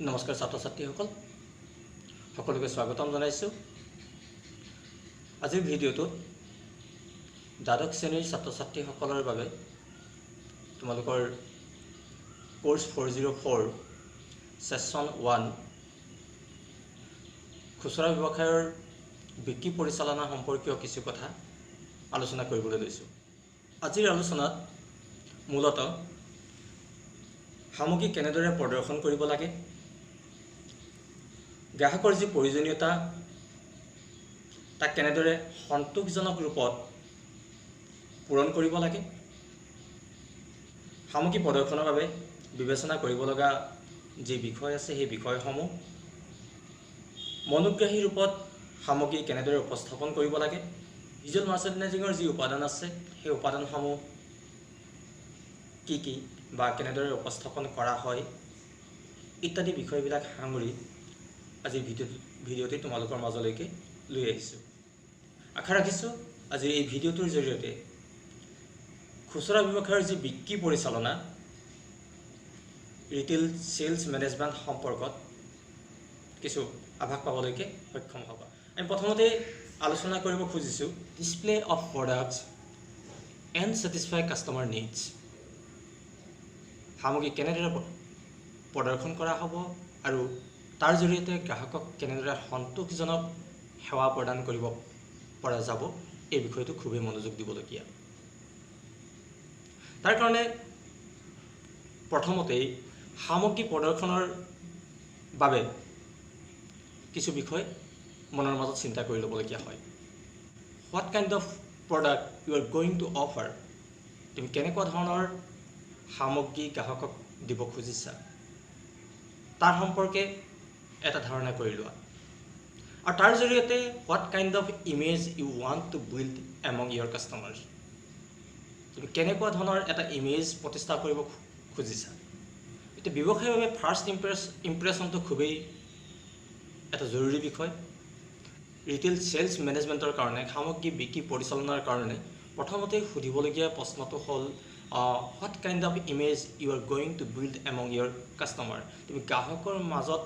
নমস্কাৰ ছাত্ৰ ছাত্ৰীসকল সকলোকে স্বাগতম জনাইছো। আজিৰ ভিডিঅ'টোত দ্বাদশ শ্ৰেণীৰ ছাত্ৰ ছাত্ৰীসকলৰ বাবে তোমালোকৰ কোৰ্স 404 সেশন 1 খুচৰা ব্যৱসায়ৰ বিক্ৰী পৰিচালনা সম্পৰ্কীয় কিছু কথা আলোচনা কৰিবলৈ লৈছো। আজিৰ আলোচনাত মূলতঃ সামগ্ৰী কেনেদৰে প্ৰদৰ্শন কৰিব লাগে, গ্ৰাহকৰ যি প্ৰয়োজনীয়তা তাক কেনেদৰে সন্তোষজনক ৰূপত পূৰণ কৰিব লাগে, সামগ্ৰী প্ৰদৰ্শনৰ বাবে বিবেচনা কৰিব লগা যি বিষয় আছে সেই বিষয়সমূহ, মনোগ্ৰাহী ৰূপত সামগ্ৰী কেনেদৰে উপস্থাপন কৰিব লাগে, ভিজুৱেল মাৰ্চেণ্টাইজিঙৰ যি উপাদান আছে সেই উপাদানসমূহ কি বা কেনেদৰে উপস্থাপন কৰা হয় ইত্যাদি বিষয়বিলাক সাঙুৰি আজিৰ ভিডিঅ'টি তোমালোকৰ মাজলৈকে লৈ আহিছোঁ। আশা ৰাখিছোঁ আজিৰ এই ভিডিঅ'টোৰ জৰিয়তে খুচৰা ব্যৱসায়ৰ যি বিক্ৰী পৰিচালনা ৰিটেইল সেলছ মেনেজমেণ্ট সম্পৰ্কত কিছু আভাস পাবলৈকে সক্ষম হ'ব। আমি প্ৰথমতে আলোচনা কৰিব খুজিছোঁ display of products and satisfy customer needs. সামগ্ৰী কেনেদৰে প্ৰদৰ্শন কৰা হ'ব আৰু তাৰ জৰিয়তে গ্ৰাহকক কেনেদৰে সন্তোষজনক সেৱা প্ৰদান কৰিব পৰা যাব এই বিষয়টো খুবেই মনোযোগ দিবলগীয়া। তাৰ কাৰণে প্ৰথমতেই সামগ্ৰী প্ৰদৰ্শনৰ বাবে কিছু বিষয় মনৰ মাজত চিন্তা কৰি ল'বলগীয়া হয়। What kind of product you are going to offer, তুমি কেনেকুৱা ধৰণৰ সামগ্ৰী গ্ৰাহকক দিব খুজিছা তাৰ সম্পৰ্কে এটা ধাৰণা কৰি লোৱা, আৰু তাৰ জৰিয়তে what kind of image you want to build among your customers, তুমি কেনেকুৱা ধৰণৰ এটা ইমেজ প্ৰতিষ্ঠা কৰিব খুজিছা। এতিয়া ব্যৱসায়ৰ বাবে ফাৰ্ষ্ট ইম্প্ৰেশ্যনটো খুবেই এটা জৰুৰী বিষয়। ৰিটেইল সেলছ মেনেজমেণ্টৰ কাৰণে, সামগ্ৰী বিক্ৰী পৰিচালনাৰ কাৰণে প্ৰথমতে সুধিবলগীয়া প্ৰশ্নটো হ'ল what kind of image you are going to build among your customer, তুমি গ্ৰাহকৰ মাজত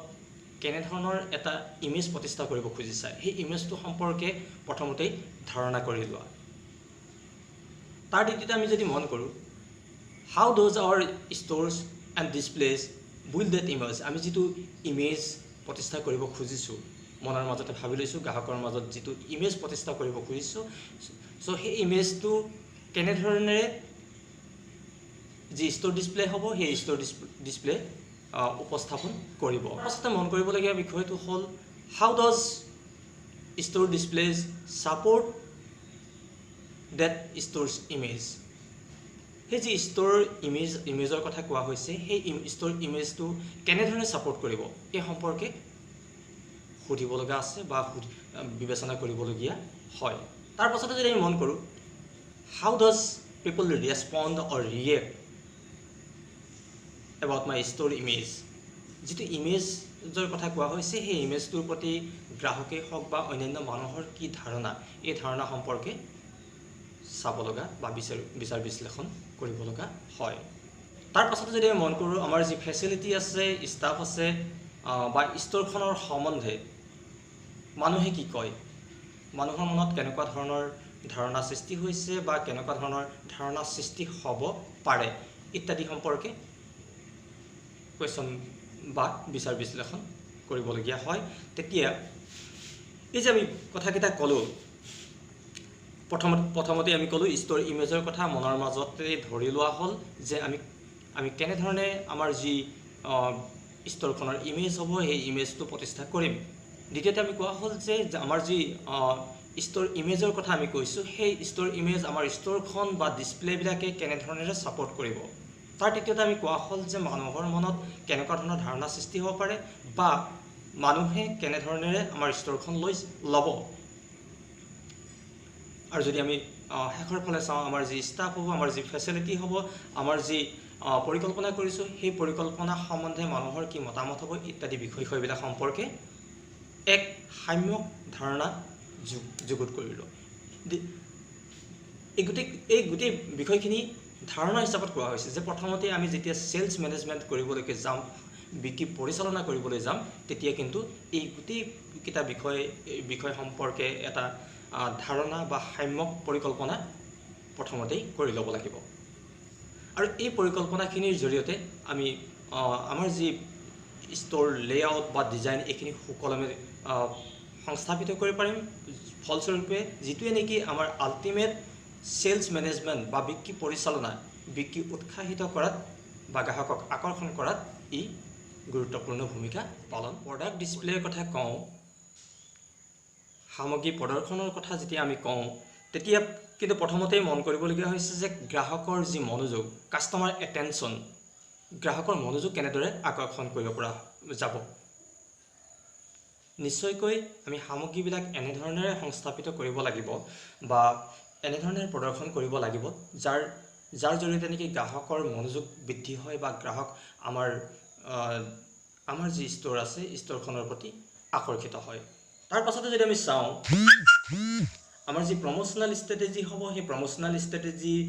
কেনেধৰণৰ এটা ইমেজ প্ৰতিষ্ঠা কৰিব খুজিছা সেই ইমেজটো সম্পৰ্কে প্ৰথমতেই ধাৰণা কৰি লোৱা। তাৰ দ্বিতীয়তে আমি যদি মন কৰোঁ how does our stores and displays build that image, আমি যিটো ইমেজ প্ৰতিষ্ঠা কৰিব খুজিছোঁ মনৰ মাজতে ভাবি লৈছোঁ গ্ৰাহকৰ মাজত যিটো ইমেজ প্ৰতিষ্ঠা কৰিব খুজিছোঁ, চ' সেই ইমেজটো কেনেধৰণেৰে যি ষ্ট'ৰ ডিছপ্লে হ'ব সেই ষ্ট'ৰ ডিছপ্লে উপস্থাপন কৰিব। তাৰপাছতে মন কৰিবলগীয়া বিষয়টো হ'ল how does store displays support that store's image, সেই যি ষ্ট'ৰ ইমেজৰ কথা কোৱা হৈছে সেই ষ্ট'ৰ ইমেজটো কেনেধৰণে ছাপৰ্ট কৰিব এই সম্পৰ্কে সুধিব লগা আছে বা বিবেচনা কৰিবলগীয়া হয়। তাৰ পাছতে যদি আমি মন কৰোঁ how does people respond or react about my store image, যিটো ইমেজৰ কথা কোৱা হৈছে সেই ইমেজটোৰ প্ৰতি গ্ৰাহকেই হওক বা অন্যান্য মানুহৰ কি ধাৰণা এই ধাৰণা সম্পৰ্কে চাব লগা বা বিচাৰ বিশ্লেষণ কৰিব লগা হয়। তাৰ পাছতে যদি আমি মন কৰোঁ আমাৰ যি ফেচিলিটি আছে, ষ্টাফ আছে বা ষ্ট'ৰখনৰ সম্বন্ধে মানুহে কি কয়, মানুহৰ মনত কেনেকুৱা ধৰণৰ ধাৰণা সৃষ্টি হৈছে বা কেনেকুৱা ধৰণৰ ধাৰণা সৃষ্টি হ'ব পাৰে ইত্যাদি সম্পৰ্কে কুৱেশ্যন বা বিচাৰ বিশ্লেষণ কৰিবলগীয়া হয়। তেতিয়া এই যে আমি কথাকেইটা ক'লোঁ, প্ৰথমতে আমি ক'লোঁ ষ্ট'ৰ ইমেজৰ কথা মনৰ মাজতে ধৰি লোৱা হ'ল যে আমি কেনেধৰণে আমাৰ যি ষ্ট'ৰখনৰ ইমেজ হ'ব সেই ইমেজটো প্ৰতিষ্ঠা কৰিম। দ্বিতীয়তে আমি কোৱা হ'ল যে আমাৰ যি ষ্ট'ৰ ইমেজৰ কথা আমি কৈছোঁ সেই ষ্ট'ৰ ইমেজ আমাৰ ষ্ট'ৰখন বা ডিছপ্লেবিলাকে কেনেধৰণেৰে ছাপৰ্ট কৰিব। তাৰ তৃতীয়তে আমি কোৱা হ'ল যে মানুহৰ মনত কেনেকুৱা ধৰণৰ ধাৰণা সৃষ্টি হ'ব পাৰে বা মানুহে কেনেধৰণেৰে আমাৰ ষ্ট'ৰখন ল'ব। আৰু যদি আমি শেষৰ ফালে চাওঁ আমাৰ যি ষ্টাফ হ'ব, আমাৰ যি ফেচিলিটি হ'ব, আমাৰ যি পৰিকল্পনা কৰিছোঁ সেই পৰিকল্পনা সম্বন্ধে মানুহৰ কি মতামত হ'ব ইত্যাদি বিষয়বিলাক সম্পৰ্কে এক সাম্যক ধাৰণা যুগুত কৰিলোঁ। এই গোটেই বিষয়খিনি ধাৰণা হিচাপত কোৱা হৈছে যে প্ৰথমতে আমি যেতিয়া সেলছ মেনেজমেণ্ট কৰিবলৈকে যাম, বিক্ৰী পৰিচালনা কৰিবলৈ যাম তেতিয়া কিন্তু এই গোটেইকেইটা বিষয় সম্পৰ্কে এটা ধাৰণা বা সাম্যক পৰিকল্পনা প্ৰথমতেই কৰি ল'ব লাগিব। আৰু এই পৰিকল্পনাখিনিৰ জৰিয়তে আমি আমাৰ যি ষ্ট'ৰ লেআউট বা ডিজাইন এইখিনি সুকলমে সংস্থাপিত কৰিব পাৰিম। ফলস্বৰূপে যিটোৱে নেকি আমাৰ আল্টিমেট চেলছ মেনেজমেণ্ট বা বিক্ৰী পৰিচালনা, বিক্ৰী উৎসাহিত কৰাত বা গ্ৰাহকক আকৰ্ষণ কৰাত ই গুৰুত্বপূৰ্ণ ভূমিকা পালন। প্ৰডাক্ট ডিছপ্লেৰ কথা কওঁ, সামগ্ৰী প্ৰদৰ্শনৰ কথা যেতিয়া আমি কওঁ, তেতিয়া কিন্তু প্ৰথমতেই মন কৰিবলগীয়া হৈছে যে গ্ৰাহকৰ যি মনোযোগ, কাষ্টমাৰ এটেনশ্যন, গ্ৰাহকৰ মনোযোগ কেনেদৰে আকৰ্ষণ কৰিব পৰা যাব। নিশ্চয়কৈ আমি সামগ্ৰীবিলাক এনেধৰণেৰে সংস্থাপিত কৰিব লাগিব বা এনেধৰণেৰে প্ৰদৰ্শন কৰিব লাগিব যাৰ জৰিয়তে নেকি গ্ৰাহকৰ মনোযোগ বৃদ্ধি হয় বা গ্ৰাহক আমাৰ যি ষ্ট'ৰ আছে ষ্ট'ৰখনৰ প্ৰতি আকৰ্ষিত হয়। তাৰ পাছতে যদি আমি চাওঁ, আমাৰ যি প্ৰমোচনেল ষ্ট্ৰেটেজি হ'ব, সেই প্ৰমোচনেল ষ্ট্ৰেটেজিৰ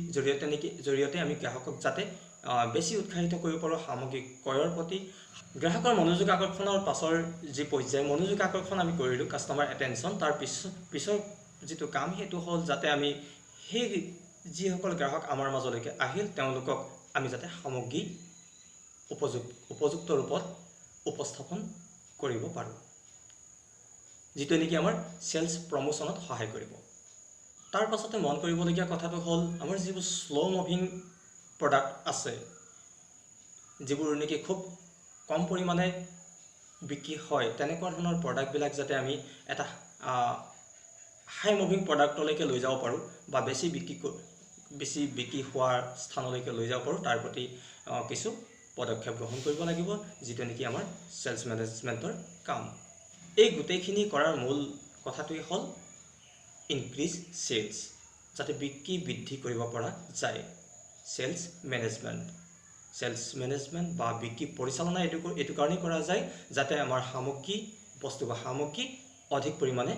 জৰিয়তে আমি গ্ৰাহকক যাতে বেছি উৎসাহিত কৰিব পাৰোঁ সামগ্ৰী ক্ৰয়ৰ প্ৰতি। গ্ৰাহকৰ মনোযোগ আকৰ্ষণৰ পাছৰ যি পৰ্যায়, মনোযোগ আকৰ্ষণ আমি কৰিলোঁ, কাষ্টমাৰ এটেনশ্যন, তাৰ পিছৰ যিটো কাম সেইটো হ'ল যাতে আমি সেই যিসকল গ্ৰাহক আমাৰ মাজলৈকে আহিল তেওঁলোকক আমি যাতে সামগ্ৰী উপযুক্ত ৰূপত উপস্থাপন কৰিব পাৰোঁ, যিটোৱে নেকি আমাৰ চেলছ প্ৰমোশ্যনত সহায় কৰিব। তাৰ পাছতে মন কৰিবলগীয়া কথাটো হ'ল আমাৰ যিবোৰ শ্ল' মুভিং প্ৰডাক্ট আছে, যিবোৰ নেকি খুব কম পৰিমাণে বিক্ৰী হয়, তেনেকুৱা ধৰণৰ প্ৰডাক্টবিলাক যাতে আমি এটা হাই মুভিং প্ৰডাক্টলৈকে লৈ যাব পাৰোঁ বা বেছি বিক্ৰী হোৱাৰ স্থানলৈকে লৈ যাব পাৰোঁ, তাৰ প্ৰতি কিছু পদক্ষেপ গ্ৰহণ কৰিব লাগিব, যিটো নেকি আমাৰ চেলছ মেনেজমেণ্টৰ কাম। এই গোটেইখিনি কৰাৰ মূল কথাটোৱেই হ'ল ইনক্ৰিজ চেলছ, যাতে বিক্ৰী বৃদ্ধি কৰিব পৰা যায়। চেলছ মেনেজমেণ্ট বা বিক্ৰী পৰিচালনা এইটো কাৰণেই কৰা যায় যাতে আমাৰ সামগ্ৰী অধিক পৰিমাণে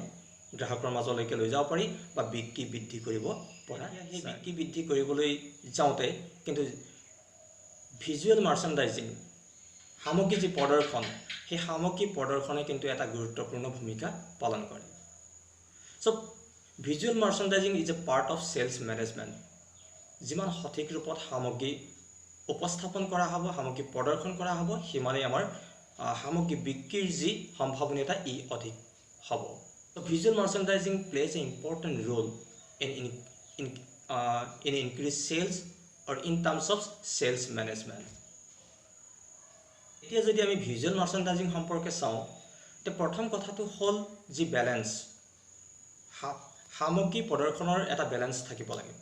গ্ৰাহকৰ মাজলৈকে লৈ যাব পাৰি বা বিক্ৰী বৃদ্ধি কৰিব পৰা। সেই বিক্ৰী বৃদ্ধি কৰিবলৈ যাওঁতে কিন্তু ভিজুৱেল মাৰ্চেণ্ডাইজিং, সামগ্ৰী যি প্ৰদৰ্শন, সেই সামগ্ৰী প্ৰদৰ্শনে কিন্তু এটা গুৰুত্বপূৰ্ণ ভূমিকা পালন কৰে। So' visual merchandising is a part of sales management. যিমান সঠিক ৰূপত সামগ্ৰী উপস্থাপন কৰা হ'ব, সামগ্ৰী প্ৰদৰ্শন কৰা হ'ব, সিমানেই আমাৰ সামগ্ৰী বিক্ৰীৰ যি সম্ভাৱনীয়তা ই অধিক হ'ব। Visual merchandising plays a important role in increase sales or in terms of sales management. এতিয়া যদি আমি ভিজুৱেল মাৰ্চেণ্ডাইজিং সম্পৰ্কে চাওঁ, তেতিয়া প্ৰথম কথাটো হ'ল যি বেলেঞ্চ, সামগ্ৰী প্ৰদৰ্শনৰ এটা বেলেঞ্চ থাকিব লাগে।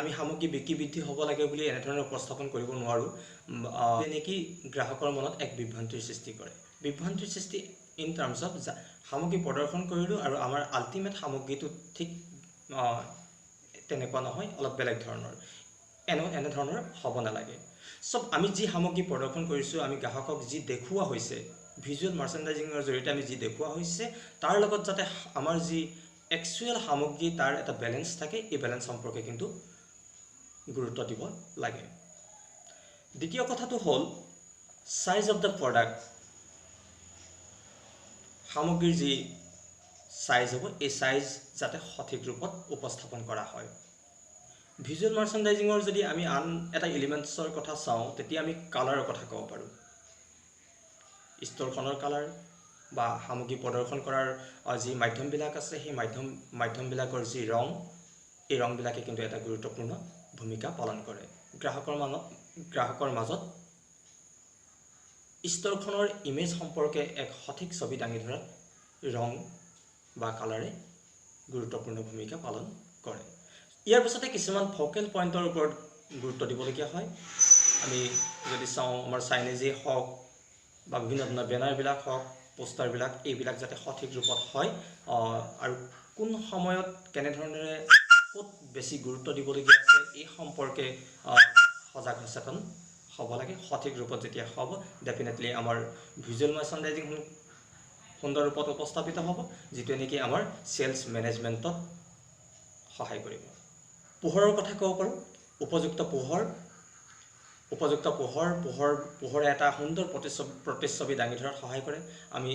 আমি সামগ্ৰী বিক্ৰী বৃদ্ধি হ'ব লাগে বুলি এনেধৰণে উপস্থাপন কৰিব নোৱাৰোঁ যেনেকি গ্ৰাহকৰ মনত এক বিভ্ৰান্তিৰ সৃষ্টি কৰে। বিভ্ৰান্তিৰ সৃষ্টি ইন টাৰ্মছ অফ সামগ্ৰী প্ৰদৰ্শন কৰিলোঁ আৰু আমাৰ আল্টিমেট সামগ্ৰীটো ঠিক তেনেকুৱা নহয়, অলপ বেলেগ ধৰণৰ, এনেধৰণৰ হ'ব নালাগে। চব আমি যি সামগ্ৰী প্ৰদৰ্শন কৰিছোঁ, আমি গ্ৰাহকক যি দেখুওৱা হৈছে, ভিজুৱেল মাৰ্চেণ্ডাইজিঙৰ জৰিয়তে আমি যি দেখুওৱা হৈছে, তাৰ লগত যাতে আমাৰ যি একচুৱেল সামগ্ৰী তাৰ এটা বেলেঞ্চ থাকে, এই বেলেঞ্চ সম্পৰ্কে কিন্তু গুৰুত্ব দিব লাগে। দ্বিতীয় কথাটো হ'ল চাইজ অফ দ্য প্ৰডাক্ট। সামগ্ৰীৰ যি চাইজ হ'ব, এই চাইজ যাতে সঠিক ৰূপত উপস্থাপন কৰা হয়। ভিজুৱেল মাৰ্চেণ্ডাইজিঙৰ যদি আমি আন এটা এলিমেণ্টছৰ কথা চাওঁ, তেতিয়া আমি কালাৰৰ কথা ক'ব পাৰোঁ। ষ্ট'ৰখনৰ কালাৰ বা সামগ্ৰী প্ৰদৰ্শন কৰাৰ যি মাধ্যমবিলাক আছে, সেই মাধ্যমবিলাকৰ যি ৰং, এই ৰংবিলাকে কিন্তু এটা গুৰুত্বপূৰ্ণ ভূমিকা পালন কৰে। গ্ৰাহকৰ মাজত ষ্ট'ৰখনৰ ইমেজ সম্পৰ্কে এক সঠিক ছবি দাঙি ধৰাত ৰং বা কালাৰে গুৰুত্বপূৰ্ণ ভূমিকা পালন কৰে। ইয়াৰ পিছতে কিছুমান ফ'কেল পইণ্টৰ ওপৰত গুৰুত্ব দিবলগীয়া হয়। আমি যদি চাওঁ, আমাৰ চাইনেজেই হওক বা বিভিন্ন ধৰণৰ বেনাৰবিলাক হওক, পোষ্টাৰবিলাক, এইবিলাক যাতে সঠিক ৰূপত হয় আৰু কোন সময়ত কেনেধৰণেৰে ক'ত বেছি গুৰুত্ব দিবলগীয়া আছে এই সম্পৰ্কে সজাগ সচেতন হ'ব লাগে। সঠিক ৰূপত যেতিয়া হ'ব, ডেফিনেটলি আমাৰ ভিজুৱেল মাৰ্চেণ্ডাইজিং সুন্দৰ ৰূপত উপস্থাপিত হ'ব, যিটোৱে নেকি আমাৰ চেলছ মেনেজমেণ্টত সহায় কৰিব। পোহৰৰ কথা ক'ব পাৰোঁ। উপযুক্ত পোহৰ উপযুক্ত পোহৰে এটা সুন্দৰ প্ৰতিচ্ছবি দাঙি ধৰাত সহায় কৰে। আমি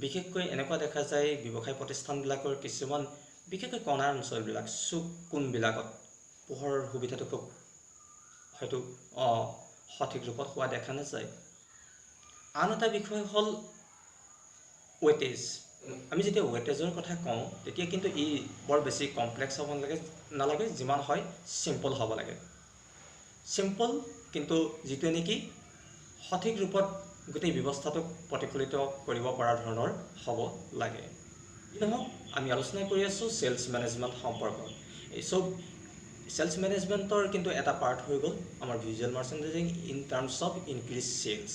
বিশেষকৈ এনেকুৱা দেখা যায় ব্যৱসায় প্ৰতিষ্ঠানবিলাকৰ কিছুমান বিশেষকৈ কণাৰ অঞ্চলবিলাক চুক কোণবিলাকত পোহৰৰ সুবিধাটো খুব হয়তো সঠিক ৰূপত হোৱা দেখা নাযায়। আন এটা বিষয় হ'ল ৱেটেজ। আমি যেতিয়া ৱেটেজৰ কথা কওঁ তেতিয়া কিন্তু ই বৰ বেছি কমপ্লেক্স হ'ব নালাগে, যিমান হয় চিম্পল হ'ব লাগে। চিম্পল কিন্তু যিটোৱে নেকি সঠিক ৰূপত গোটেই ব্যৱস্থাটোক প্ৰতিফলিত কৰিব পৰা ধৰণৰ হ'ব লাগে। নহওক আমি আলোচনা কৰি আছোঁ চেলছ মেনেজমেণ্ট সম্পৰ্কত। এই চব চেলছ মেনেজমেণ্টৰ কিন্তু এটা পাৰ্ট হৈ গ'ল আমাৰ visual merchandising in terms of increase sales.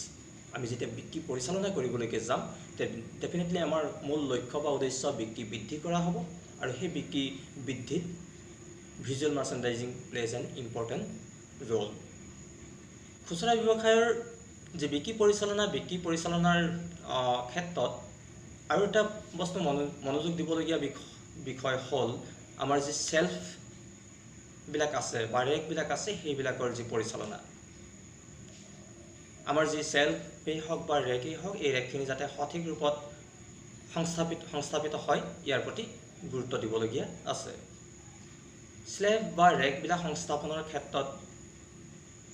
আমি যেতিয়া বিক্ৰী পৰিচালনা কৰিবলৈকে যাম ডেফিনেটলি আমাৰ মূল লক্ষ্য বা উদ্দেশ্য বিক্ৰী বৃদ্ধি কৰা হ'ব, আৰু সেই বিক্ৰী বৃদ্ধিত visual merchandising plays an important role. খুচুৰা ব্যৱসায়ৰ যি বিক্ৰী পৰিচালনাৰ ক্ষেত্ৰত আৰু এটা বস্তু মনোযোগ দিবলগীয়া বিষয় হ'ল আমাৰ যি চেল্ফবিলাক আছে বা ৰেকবিলাক আছে সেইবিলাকৰ যি পৰিচালনা। আমাৰ যি চেল্ফেই হওক বা ৰেকেই হওক এই ৰেকখিনি যাতে সঠিক ৰূপত সংস্থাপিত হয় ইয়াৰ প্ৰতি গুৰুত্ব দিবলগীয়া আছে। স্লেব বা ৰেকবিলাক সংস্থাপনৰ ক্ষেত্ৰত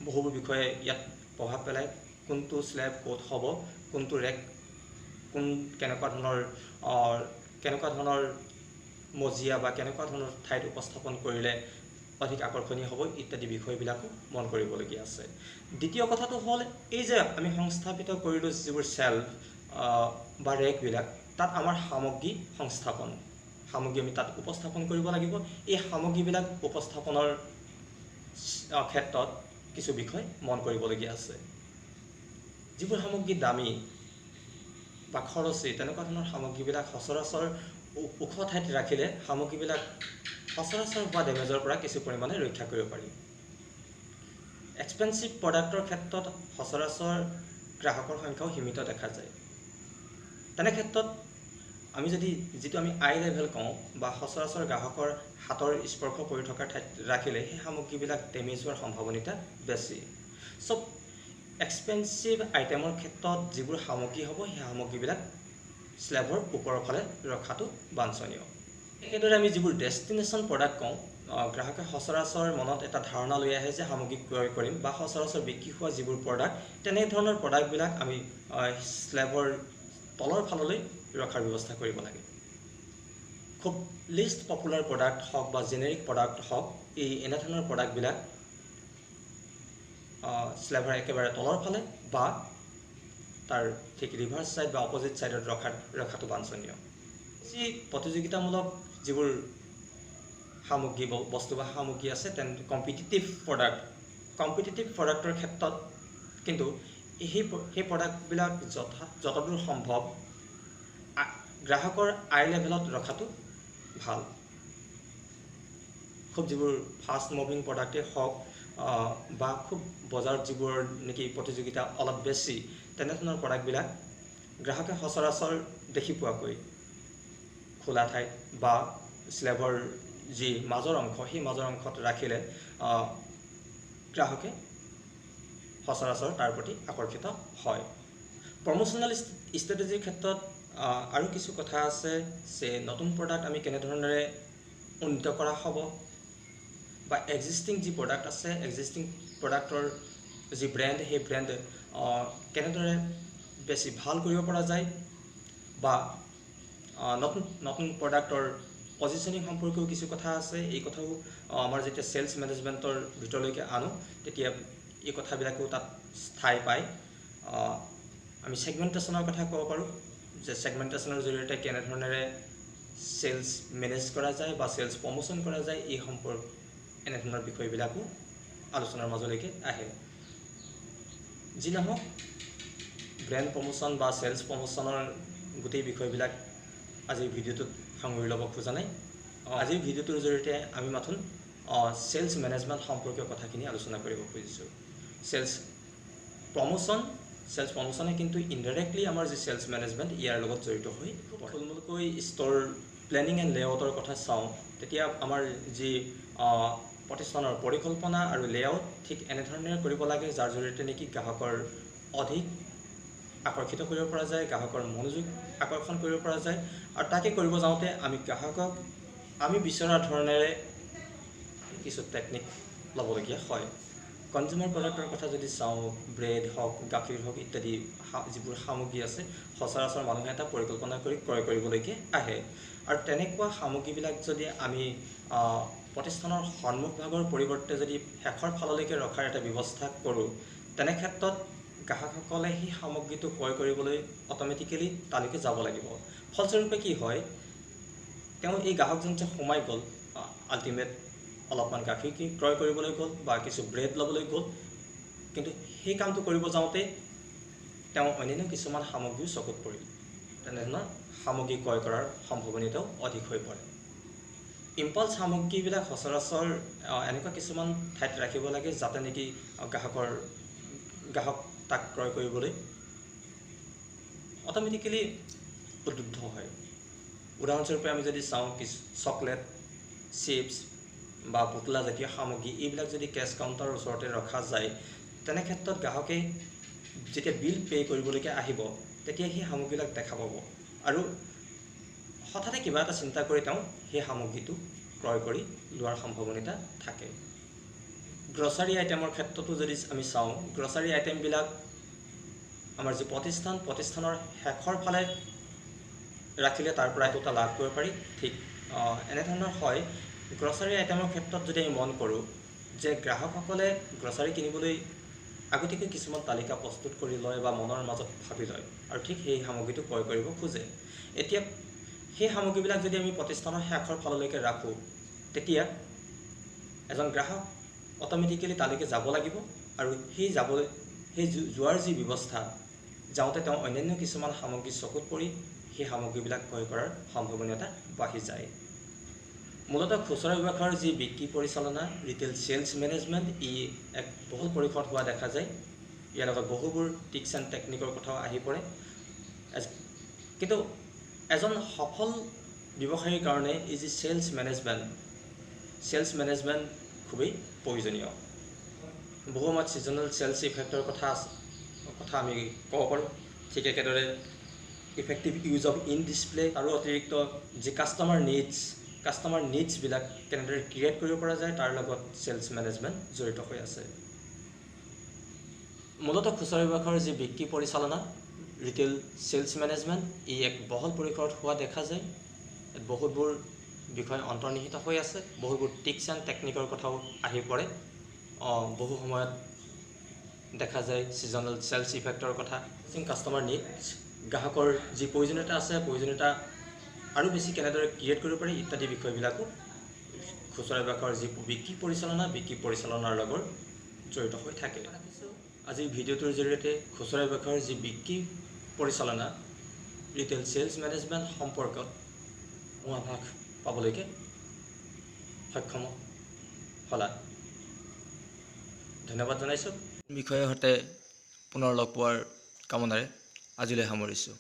বহুবোৰ বিষয়ে ইয়াত প্ৰভাৱ পেলায়। কোনটো স্লেব ক'ত হ'ব, কোনটো ৰেক কেনেকুৱা ধৰণৰ মজিয়া বা কেনেকুৱা ধৰণৰ ঠাইত উপস্থাপন কৰিলে অধিক আকৰ্ষণীয় হ'ব ইত্যাদি বিষয়বিলাকো মন কৰিবলগীয়া আছে। দ্বিতীয় কথাটো হ'ল এই যে আমি সংস্থাপিত কৰিলোঁ যিবোৰ চেল্ফ বা ৰেকবিলাক, তাত আমাৰ সামগ্ৰী আমি তাত উপস্থাপন কৰিব লাগিব। এই সামগ্ৰীবিলাক উপস্থাপনৰ ক্ষেত্ৰত কিছু বিষয় মন কৰিবলগীয়া আছে। যিবোৰ সামগ্ৰী দামী বা খৰচী তেনেকুৱা ধৰণৰ সামগ্ৰীবিলাক সচৰাচৰ ওখ ঠাইত ৰাখিলে সামগ্ৰীবিলাক সচৰাচৰ হোৱা ডেমেজৰ পৰা কিছু পৰিমাণে ৰক্ষা কৰিব পাৰি। এক্সপেঞ্চিভ প্ৰডাক্টৰ ক্ষেত্ৰত সচৰাচৰ গ্ৰাহকৰ সংখ্যাও সীমিত দেখা যায়। তেনে ক্ষেত্ৰত আমি যদি যিটো আমি আই লেভেল কওঁ বা সচৰাচৰ গ্ৰাহকৰ হাতৰ স্পৰ্শ পৰি থকাৰ ঠাইত ৰাখিলে সেই সামগ্ৰীবিলাক ডেমেজ হোৱাৰ সম্ভাৱনীয়তা বেছি। চব এক্সপেঞ্চিভ আইটেমৰ ক্ষেত্ৰত যিবোৰ সামগ্ৰী হ'ব সেই সামগ্ৰীবিলাক স্লেবৰ ওপৰৰ ফালে ৰখাটো বাঞ্ছনীয়। একেদৰে আমি যিবোৰ ডেষ্টিনেশ্যন প্ৰডাক্ট কওঁ, গ্ৰাহকে সচৰাচৰ মনত এটা ধাৰণা লৈ আহে যে সামগ্ৰী ক্ৰয় কৰিম বা সচৰাচৰ বিক্ৰী হোৱা যিবোৰ প্ৰডাক্ট তেনেধৰণৰ প্ৰডাক্টবিলাক আমি স্লেবৰ তলৰ ফাললৈ ৰখাৰ ব্যৱস্থা কৰিব লাগে। খুব লিষ্ট পপুলাৰ প্ৰডাক্ট হওক বা জেনেৰিক প্ৰডাক্ট হওক এনেধৰণৰ প্ৰডাক্টবিলাক স্লেবৰ একেবাৰে তলৰ ফালে বা তাৰ ঠিক ৰিভাৰ্ছ ছাইড বা অপজিট ছাইডত ৰখাটো বাঞ্ছনীয়। যি প্ৰতিযোগিতামূলক যিবোৰ বস্তু বা সামগ্ৰী আছে তেনে কম্পিটিটিভ প্ৰডাক্টৰ ক্ষেত্ৰত কিন্তু সেই প্ৰডাক্টবিলাক যতদূৰ সম্ভৱ গ্ৰাহকৰ আই লেভেলত ৰখাটো ভাল। খুব যিবোৰ ফাষ্ট মুভিং প্ৰডাক্টেই হওক বা খুব বজাৰত যিবোৰ নেকি প্ৰতিযোগিতা অলপ বেছি তেনেধৰণৰ প্ৰডাক্টবিলাক গ্ৰাহকে সচৰাচৰ দেখি পোৱাকৈ খোলা ঠাইত বা স্লেবৰ যি মাজৰ অংশ সেই মাজৰ অংশত ৰাখিলে গ্ৰাহকে সচৰাচৰ তাৰ প্ৰতি আকৰ্ষিত হয়। প্ৰমোচনেল ষ্ট্ৰেটেজিৰ ক্ষেত্ৰত আৰু কিছু কথা আছে যে নতুন প্ৰডাক্ট আমি কেনেধৰণেৰে উন্নীত কৰা হ'ব বা এক্সিষ্টিং যি প্ৰডাক্ট আছে এক্সিষ্টিং প্ৰডাক্টৰ যি ব্ৰেণ্ড সেই ব্ৰেণ্ড কেনেদৰে বেছি ভাল কৰিব পৰা যায় বা নতুন প্ৰডাক্টৰ পজিশ্যনিং সম্পৰ্কেও কিছু কথা আছে। এই কথাও আমাৰ যেতিয়া চেলছ মেনেজমেণ্টৰ ভিতৰলৈকে আনো তেতিয়া এই কথাবিলাকো তাত ঠাই পায়। আমি ছেগমেণ্টেশ্যনৰ কথা ক'ব পাৰোঁ যে ছেগমেণ্টেশ্যনৰ জৰিয়তে কেনেধৰণেৰে চেলছ মেনেজ কৰা যায় বা চেলছ প্ৰমোশ্যন কৰা যায় এই এনেধৰণৰ বিষয়বিলাকো আলোচনাৰ মাজলৈকে আহে। যি নহওক ব্ৰেণ্ড প্ৰমোশ্যন বা চেলছ প্ৰমোশ্যনৰ গোটেই বিষয়বিলাক আজিৰ ভিডিঅ'টোত সামৰি ল'ব খোজা নাই। আজিৰ ভিডিঅ'টোৰ জৰিয়তে আমি মাথোন চেলছ মেনেজমেণ্ট সম্পৰ্কীয় কথাখিনি আলোচনা কৰিব খুজিছোঁ। চেলছ প্ৰমোশ্যনে কিন্তু ইনডাইৰেক্টলি আমাৰ যি চেলছ মেনেজমেণ্ট ইয়াৰ লগত জড়িত হৈ থুলমূলকৈ ষ্ট'ৰ প্লেনিং এণ্ড লেআউটৰ কথা চাওঁ তেতিয়া আমাৰ যি প্ৰতিষ্ঠানৰ পৰিকল্পনা আৰু লেআউট ঠিক এনেধৰণে কৰিব লাগে যাৰ জৰিয়তে নেকি গ্ৰাহকৰ অধিক আকৰ্ষিত কৰিব পৰা যায়, গ্ৰাহকৰ মনোযোগ আকৰ্ষণ কৰিব পৰা যায়। আৰু তাকে কৰিব যাওঁতে আমি গ্ৰাহকক আমি বিচৰা ধৰণেৰে কিছু টেকনিক ল'বলগীয়া হয়। কনজিউমাৰ প্ৰডাক্টৰ কথা যদি চাওঁ, ব্ৰেড হওক, গাখীৰ হওক ইত্যাদি যিবোৰ সামগ্ৰী আছে, সচৰাচৰ মানুহে এটা পৰিকল্পনা কৰি ক্ৰয় কৰিবলৈকে আহে। আৰু তেনেকুৱা সামগ্ৰীবিলাক যদি আমি প্ৰতিষ্ঠানৰ সন্মুখভাগৰ পৰিৱৰ্তে যদি শেষৰ ফাললৈকে ৰখাৰ এটা ব্যৱস্থা কৰোঁ, তেনে ক্ষেত্ৰত গ্ৰাহকসকলে সেই সামগ্ৰীটো ক্ৰয় কৰিবলৈ অট'মেটিকেলি তালৈকে যাব লাগিব। ফলস্বৰূপে কি হয়, তেওঁ এই গ্ৰাহকজন যে সোমাই গ'ল, আল্টিমেট অলপমান গাখীৰ ক্ৰয় কৰিবলৈ গ'ল বা কিছু ব্ৰেড ল'বলৈ গ'ল, কিন্তু সেই কামটো কৰিব যাওঁতে তেওঁ অন্যান্য কিছুমান সামগ্ৰীও চকুত পৰিল। তেনেধৰণৰ সামগ্ৰী ক্ৰয় কৰাৰ সম্ভাৱনীয়তাও অধিক হৈ পৰে। ইম্পালছ সামগ্ৰীবিলাক সচৰাচৰ এনেকুৱা কিছুমান ঠাইত ৰাখিব লাগে যাতে নেকি গ্ৰাহক তাক ক্ৰয় কৰিবলৈ অট'মেটিকেলি উদ্বুদ্ধ হয়। উদাহৰণস্বৰূপে আমি যদি চাওঁ, কিছু চকলেট, চিপছ বা পুতলা জাতীয় সামগ্ৰী এইবিলাক যদি কেছ কাউণ্টাৰৰ ওচৰতে ৰখা যায়, তেনে ক্ষেত্ৰত গ্ৰাহকে যেতিয়া বিল পে' কৰিবলৈকে আহিব, তেতিয়া সেই সামগ্ৰীবিলাক দেখা পাব আৰু হঠাতে কিবা এটা চিন্তা কৰি তেওঁ সেই সামগ্ৰীটো ক্ৰয় কৰি লোৱাৰ সম্ভাৱনীয়তা থাকে। গ্ৰছাৰী আইটেমৰ ক্ষেত্ৰতো যদি আমি চাওঁ, গ্ৰছাৰী আইটেমবিলাক আমাৰ যি প্ৰতিষ্ঠানৰ শেষৰ ফালে ৰাখিলে তাৰ পৰা এটা লাভ কৰিব পাৰি। ঠিক এনেধৰণৰ হয়। গ্ৰছাৰী আইটেমৰ ক্ষেত্ৰত যদি আমি মন কৰোঁ যে গ্ৰাহকসকলে গ্ৰছাৰী কিনিবলৈ আগতীয়াকৈ কিছুমান তালিকা প্ৰস্তুত কৰি লয় বা মনৰ মাজত ভাবি লয় আৰু ঠিক সেই সামগ্ৰীটো ক্ৰয় কৰিব খোজে। এতিয়া সেই সামগ্ৰীবিলাক যদি আমি প্ৰতিষ্ঠানৰ শেষৰ ফাললৈকে ৰাখোঁ, তেতিয়া এজন গ্ৰাহক অট'মেটিকেলি তালৈকে যাব লাগিব আৰু সেই যোৱাৰ যি ব্যৱস্থা, যাওঁতে তেওঁ অন্যান্য কিছুমান সামগ্ৰী চকুত পৰি সেই সামগ্ৰীবিলাক ক্ৰয় কৰাৰ সম্ভাৱনীয়তা বাঢ়ি যায়। মূলতঃ খুচুৰা ব্যৱসায়ৰ যি বিক্ৰী পৰিচালনা, ৰিটেইল চেলছ মেনেজমেণ্ট, ই এক বহুল পৰিসৰত হোৱা দেখা যায়। ইয়াৰ লগত বহুবোৰ টিপছ এণ্ড টেকনিকৰ কথাও আহি পৰে। কিন্তু এজন সফল ব্যৱসায়ীৰ কাৰণে এই যি চেলছ মেনেজমেণ্ট খুবেই প্ৰয়োজনীয়। বহু সময়ত ছিজনেল চেলছ ইফেক্টৰ কথা আমি ক'ব পাৰোঁ। ঠিক একেদৰে effective use of in display, আৰু অতিৰিক্ত যি কাষ্টমাৰ নিডছবিলাক কেনেদৰে ক্ৰিয়েট কৰিব পৰা যায়, তাৰ লগত চেলছ মেনেজমেণ্ট জড়িত হৈ আছে। মূলতঃ খুচুৰা ব্যৱসায়ৰ যি বিক্ৰী পৰিচালনা, ৰিটেইল চেলছ মেনেজমেণ্ট, ই এক বহল পৰিসৰত হোৱা দেখা যায়। ইয়াত বহুতবোৰ বিষয় অন্তৰ্নিহিত হৈ আছে, বহুতবোৰ টিপছ এণ্ড টেকনিকৰ কথাও আহি পৰে। বহু সময়ত দেখা যায় ছিজনেল চেলছ ইফেক্টৰ কথা, কাষ্টমাৰ নিডছ, গ্ৰাহকৰ যি প্ৰয়োজনীয়তা আছে, প্ৰয়োজনীয়তা আৰু বেছি কেনেদৰে ক্ৰিয়েট কৰিব পাৰি ইত্যাদি বিষয়বিলাকো খুচুৰা ব্যৱসায়ৰ যি বিক্ৰী পৰিচালনাৰ লগত জড়িত হৈ থাকে। আজিৰ ভিডিঅ'টোৰ জৰিয়তে খুচুৰা ব্যৱসায়ৰ যি বিক্ৰী পৰিচালনা, ৰিটেইল চেলছ মেনেজমেণ্ট সম্পৰ্কত আভাস পাবলৈকে সক্ষম হ'লা। ধন্যবাদ জনাইছোঁ। বিষয়ৰ সৈতে পুনৰ লগ পোৱাৰ কামনাৰে আজিলৈ সামৰিছোঁ।